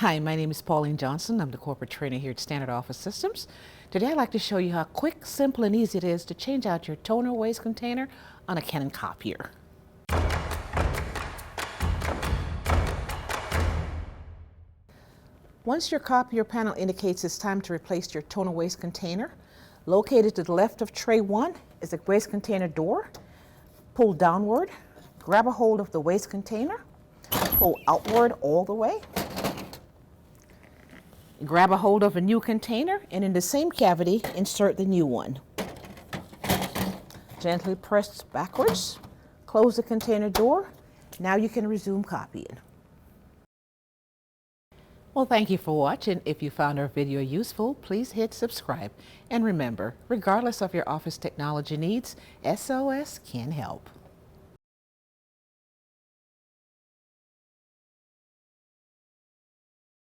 Hi, my name is Pauline Johnson. I'm the corporate trainer here at Standard Office Systems. Today I'd like to show you how quick, simple, and easy it is to change out your toner waste container on a Canon Copier. Once your copier panel indicates it's time to replace your toner waste container, located to the left of tray 1 is the waste container door. Pull downward, grab a hold of the waste container, pull outward all the way. Grab a hold of a new container and in the same cavity, insert the new one. Gently press backwards, close the container door. Now you can resume copying. Well, thank you for watching. If you found our video useful, please hit subscribe. And remember, regardless of your office technology needs, SOS can help.